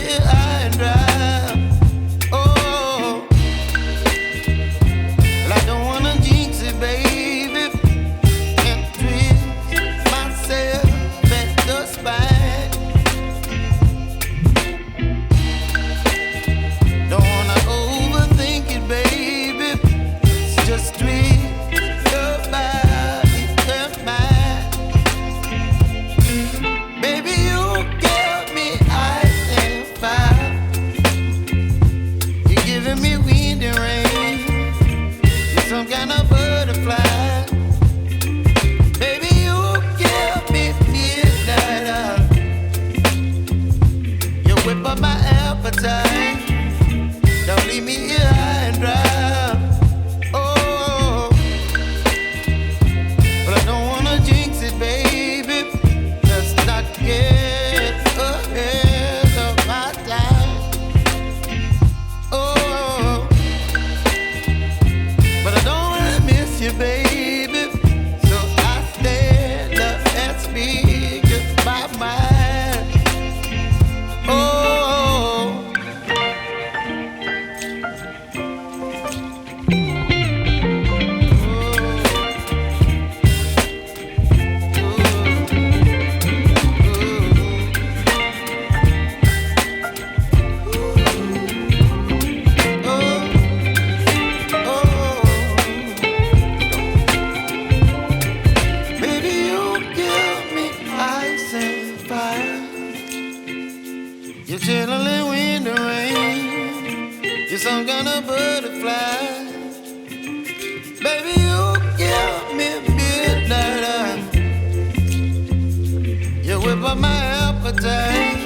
here high and dry. Oh, well, I don't wanna jinx it, baby, and twist myself at the spine. Don't wanna overthink it, baby. It's just twist your body and mine. Baby, you give me ice and fire. You're giving me wind and rain. You're some kind of butterfly. Baby, you give me midnight. You whip up my appetite. Don't leave me here high and dry. Oh, but I don't wanna jinx it, baby. Let's not get ahead of my time. Oh, but I don't wanna miss you, baby. So I stand up and speak just my mind. Oh. Baby, you give me ice and fire. You're chilling wind and rain. You're some kind of butterfly. Baby, you give me midnight. You whip up my appetite.